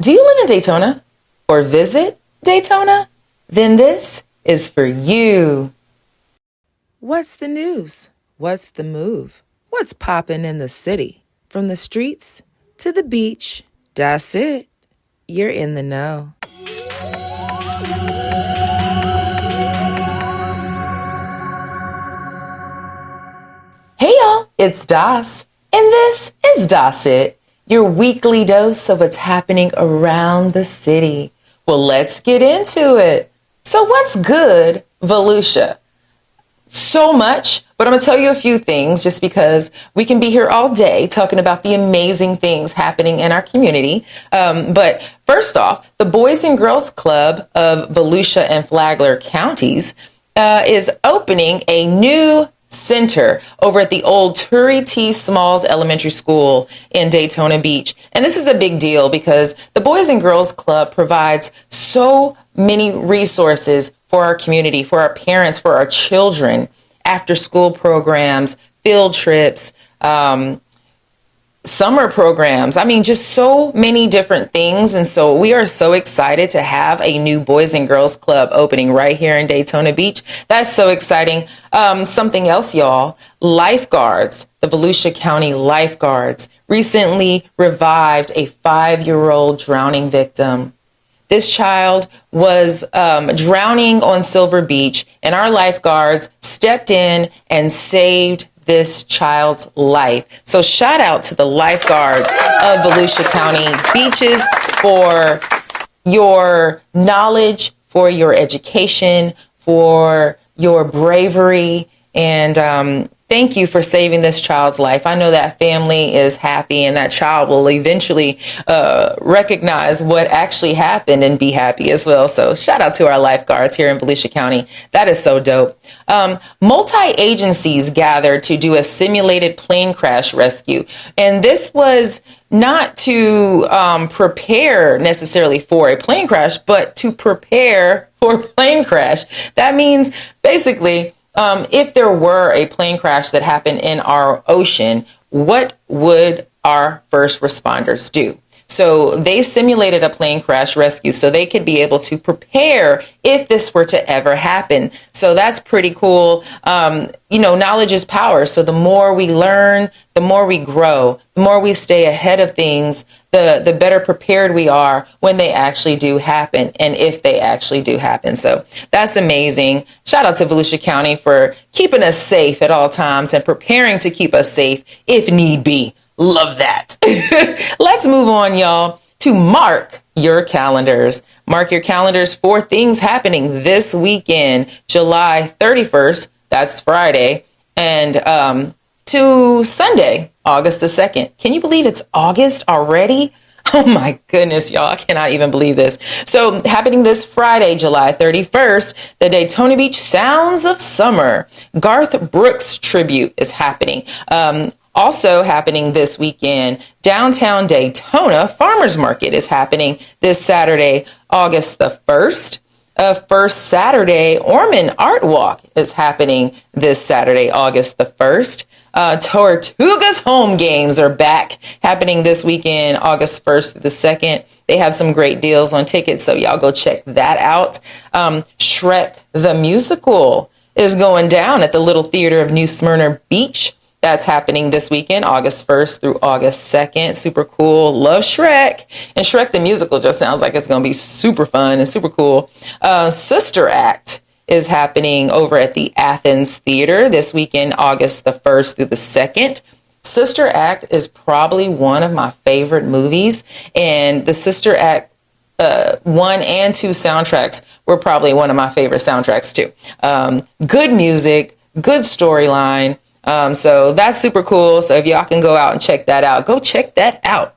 Do you live in Daytona or visit Daytona? Then this is for you. What's the news? What's the move? What's poppin' in the city? From the streets to the beach, that's it. You're in the know. Hey y'all, it's Das, and this is Das It, your weekly dose of what's happening around the city. Well, let's get into it. So what's good, Volusia? So much, but I'm going to tell you a few things just because we can be here all day talking about the amazing things happening in our community. But first off, the Boys and Girls Club of Volusia and Flagler counties is opening a new center over at the old Turi T. Smalls Elementary School in Daytona Beach. And this is a big deal because the Boys and Girls Club provides so many resources for our community, for our parents, for our children, after school programs, field trips, summer programs. I mean, just so many different things. And so we are so excited to have a new Boys and Girls Club opening right here in Daytona Beach. That's so exciting. Something else, y'all. Lifeguards, the Volusia County Lifeguards, recently revived a 5-year-old drowning victim. This child was drowning on Silver Beach, and our lifeguards stepped in and saved this child's life. So shout out to the lifeguards of Volusia County beaches for your knowledge, for your education, for your bravery, and thank you for saving this child's life. I know that family is happy, and that child will eventually recognize what actually happened and be happy as well. So shout out to our lifeguards here in Volusia County. That is so dope. Multi-agencies gathered to do a simulated plane crash rescue. And this was not to prepare necessarily for a plane crash, but to prepare for a plane crash. That means basically, if there were a plane crash that happened in our ocean, what would our first responders do? So they simulated a plane crash rescue so they could be able to prepare if this were to ever happen. So that's pretty cool. Knowledge is power. So the more we learn, the more we grow, the more we stay ahead of things, the better prepared we are when they actually do happen and if they actually do happen. So that's amazing. Shout out to Volusia County for keeping us safe at all times and preparing to keep us safe if need be. Love that. Let's move on, y'all, to mark your calendars. Mark your calendars for things happening this weekend, July 31st. That's Friday. And to Sunday, August the 2nd. Can you believe it's August already? Oh my goodness, y'all. I cannot even believe this. So happening this Friday, July 31st, the Daytona Beach Sounds of Summer Garth Brooks tribute is happening. Also happening this weekend, downtown Daytona Farmers Market is happening this Saturday, August the 1st. First Saturday, Ormond Art Walk is happening this Saturday, August the 1st. Tortuga's home games are back, happening this weekend, August 1st through the 2nd. They have some great deals on tickets, so y'all go check that out. Shrek the Musical is going down at the Little Theater of New Smyrna Beach. That's happening this weekend, August 1st through August 2nd. Super cool. Love Shrek. And Shrek the Musical just sounds like it's going to be super fun and super cool. Sister Act is happening over at the Athens Theater this weekend, August the 1st through the 2nd. Sister Act is probably one of my favorite movies. And the Sister Act 1 and 2 soundtracks were probably one of my favorite soundtracks too. Good music, good storyline. So that's super cool. So if y'all can go out and check that out, go check that out.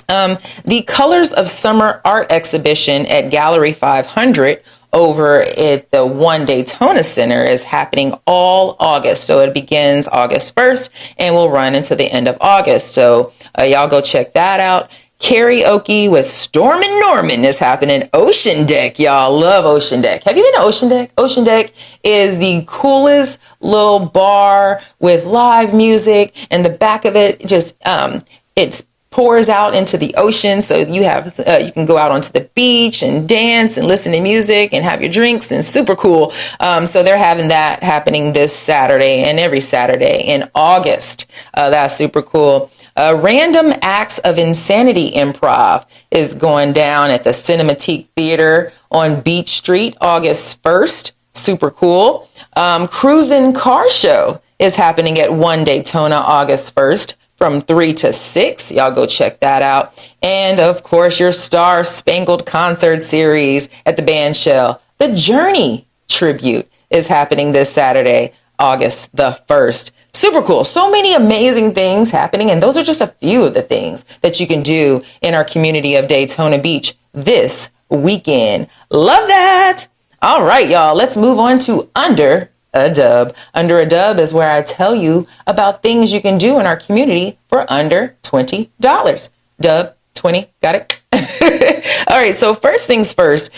The Colors of Summer art exhibition at Gallery 500 over at the One Daytona Center is happening all August. So it begins August 1st and will run into the end of August. So y'all go check that out. Karaoke with Storm and Norman is happening. Ocean Deck, y'all. Love Ocean Deck. Have you been to Ocean Deck? Ocean Deck is the coolest little bar with live music, and the back of it just it's pours out into the ocean. So you have you can go out onto the beach and dance and listen to music and have your drinks, and super cool. So they're having that happening this Saturday and every Saturday in August. That's super cool. Random Acts of Insanity Improv is going down at the Cinematique Theater on Beach Street, August 1st. Super cool. Cruisin' Car Show is happening at 1 Daytona, August 1st from 3 to 6. Y'all go check that out. And of course, your Star Spangled Concert Series at the Band Shell. The Journey Tribute is happening this Saturday, August the 1st. Super cool. So many amazing things happening. And those are just a few of the things that you can do in our community of Daytona Beach this weekend. Love that. All right, y'all, let's move on to Under a Dub. Under a Dub is where I tell you about things you can do in our community for under $20. Dub 20, got it? All right, so first things first,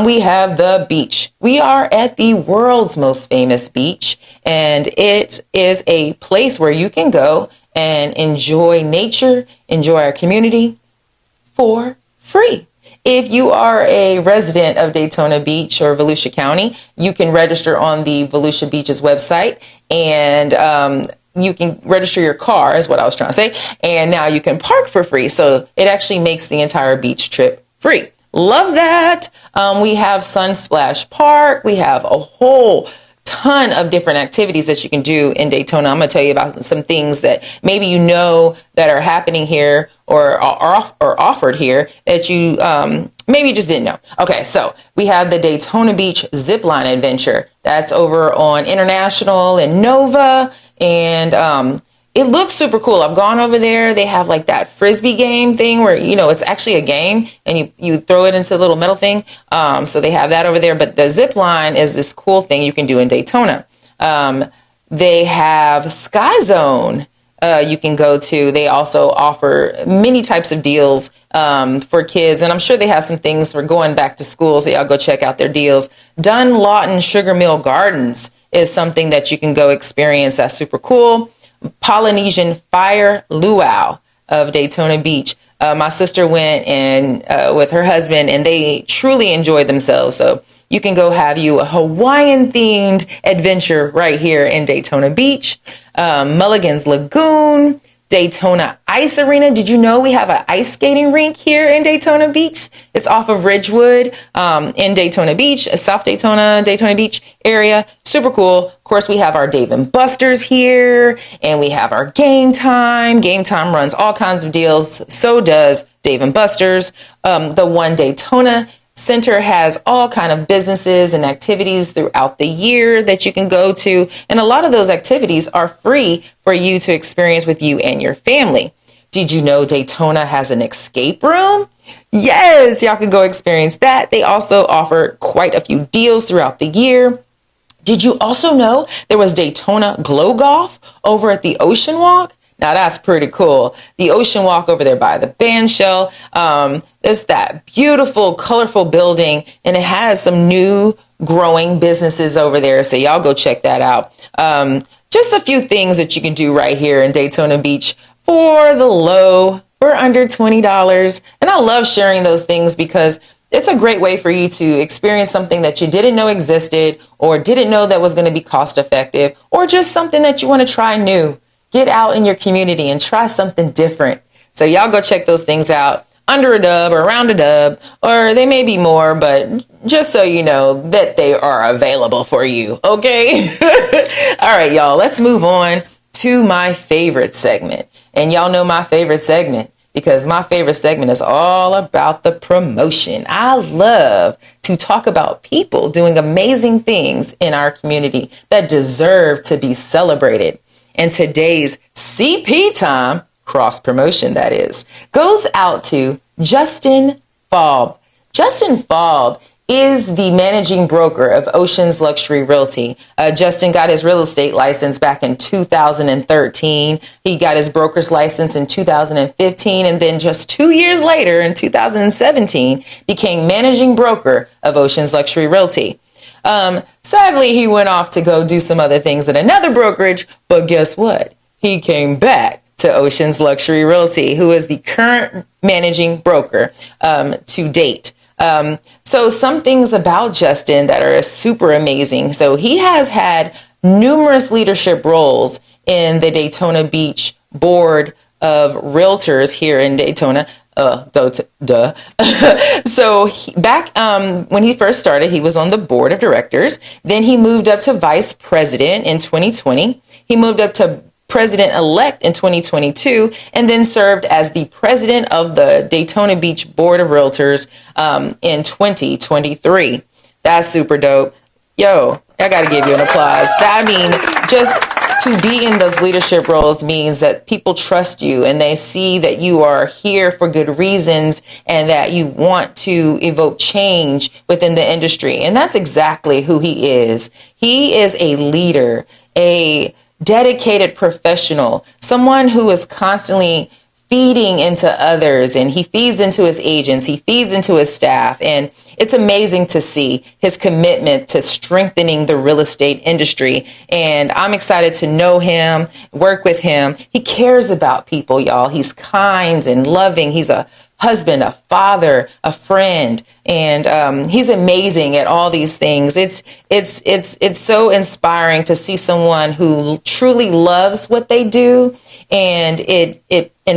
we have the beach. We are at the world's most famous beach, and it is a place where you can go and enjoy nature, enjoy our community for free. If you are a resident of Daytona Beach or Volusia County, you can register on the Volusia Beach's website, and you can register your car is what I was trying to say. And now you can park for free. So it actually makes the entire beach trip free. Love that. We have Sunsplash Park. We have a whole ton of different activities that you can do in Daytona. I'm going to tell you about some things that maybe you know that are happening here or are offered here that you maybe just didn't know. Okay, so we have the Daytona Beach Zipline Adventure. That's over on International and Nova, and it looks super cool. I've gone over there. They have like that Frisbee game thing where, you know, it's actually a game and you throw it into a little metal thing. So they have that over there. But the zip line is this cool thing you can do in Daytona. They have Sky Zone you can go to. They also offer many types of deals for kids. And I'm sure they have some things for going back to school. So y'all go check out their deals. Dunlawton Sugar Mill Gardens is something that you can go experience. That's super cool. Polynesian Fire Luau of Daytona Beach. My sister went and with her husband, and they truly enjoyed themselves. So you can go have you a Hawaiian themed adventure right here in Daytona Beach. Mulligan's Lagoon, Daytona Ice Arena. Did you know we have an ice skating rink here in Daytona Beach? It's off of Ridgewood in Daytona Beach, South Daytona, Daytona Beach area. Super cool. Of course, we have our Dave and Buster's here, and we have our Game Time. Game Time runs all kinds of deals. So does Dave and Buster's. The One Daytona Center has all kind of businesses and activities throughout the year that you can go to. And a lot of those activities are free for you to experience with you and your family. Did you know Daytona has an escape room? Yes, y'all can go experience that. They also offer quite a few deals throughout the year. Did you also know there was Daytona Glow Golf over at the Ocean Walk? Now that's pretty cool. The Ocean Walk over there by the band shell. It's that beautiful, colorful building, and it has some new growing businesses over there. So y'all go check that out. Just a few things that you can do right here in Daytona Beach for under $20. And I love sharing those things because it's a great way for you to experience something that you didn't know existed or didn't know that was going to be cost effective, or just something that you want to try new. Get out in your community and try something different. So y'all go check those things out. Under a dub or around a dub, or they may be more, but just so you know that they are available for you. Okay. All right, y'all, let's move on to my favorite segment. And y'all know my favorite segment because my favorite segment is all about the promotion. I love to talk about people doing amazing things in our community that deserve to be celebrated. And today's CP time, cross promotion that is, goes out to Justin Falb. Justin Falb is the managing broker of Ocean's Luxury Realty. Justin got his real estate license back in 2013. He got his broker's license in 2015. And then just 2 years later, in 2017, became managing broker of Ocean's Luxury Realty. Sadly, he went off to go do some other things at another brokerage, but guess what? He came back to Ocean's Luxury Realty, who is the current managing broker to date. So some things about Justin that are super amazing. So he has had numerous leadership roles in the Daytona Beach board of realtors here in Daytona. Duh. So back when he first started, he was on the board of directors. Then he moved up to vice president in 2020. He moved up to president-elect in 2022, and then served as the president of the Daytona Beach Board of Realtors in 2023. That's super dope. Yo, I got to give you an applause. That, I mean, just to be in those leadership roles means that people trust you and they see that you are here for good reasons and that you want to evoke change within the industry. And that's exactly who he is. He is a leader, a dedicated professional, someone who is constantly feeding into others, and he feeds into his agents, he feeds into his staff. And it's amazing to see his commitment to strengthening the real estate industry. And I'm excited to know him, work with him. He cares about people, y'all. He's kind and loving. He's a husband, a father, a friend, and he's amazing at all these things. It's so inspiring to see someone who truly loves what they do, and it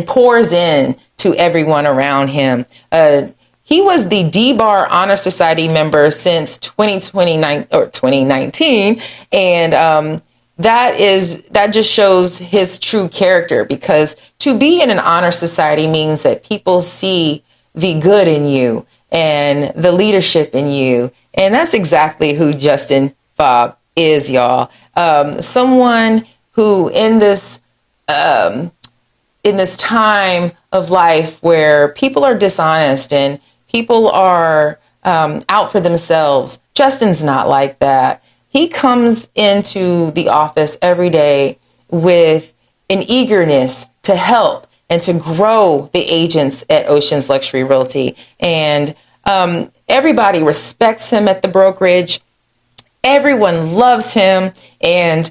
pours in to everyone around him. He was the D-Bar Honor Society member since 2019, and that just shows his true character, because to be in an honor society means that people see the good in you and the leadership in you. And that's exactly who Justin Fobb is, y'all. Someone who in this time of life where people are dishonest and people are out for themselves, Justin's not like that. He comes into the office every day with an eagerness to help and to grow the agents at Ocean's Luxury Realty. And everybody respects him at the brokerage. Everyone loves him. And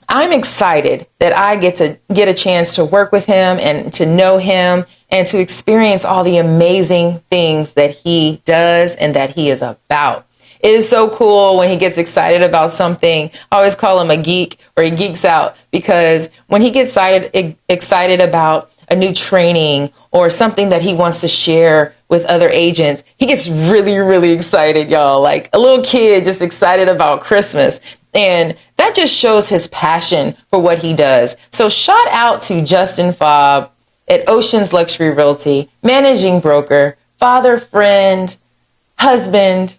I'm excited that I get a chance to work with him and to know him and to experience all the amazing things that he does and that he is about. It is so cool when he gets excited about something. I always call him a geek, or he geeks out, because when he gets excited about a new training or something that he wants to share with other agents, he gets really, really excited, y'all. Like a little kid just excited about Christmas. And that just shows his passion for what he does. So shout out to Justin Fobb at Ocean's Luxury Realty, managing broker, father, friend, husband,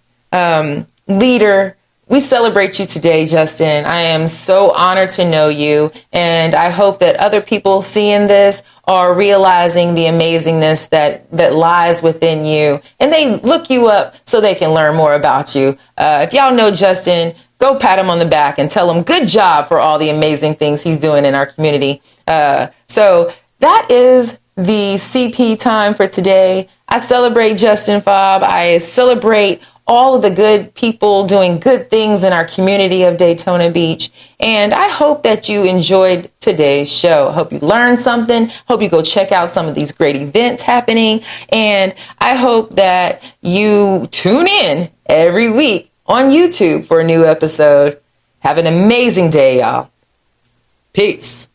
leader. We celebrate you today, Justin. I am so honored to know you. And I hope that other people seeing this are realizing the amazingness that lies within you. And they look you up so they can learn more about you. If y'all know Justin, go pat him on the back and tell him good job for all the amazing things he's doing in our community. So that is the CP time for today. I celebrate Justin Fobb. I celebrate all of the good people doing good things in our community of Daytona Beach. And I hope that you enjoyed today's show. I hope you learned something. Hope you go check out some of these great events happening. And I hope that you tune in every week on YouTube for a new episode. Have an amazing day, y'all. Peace.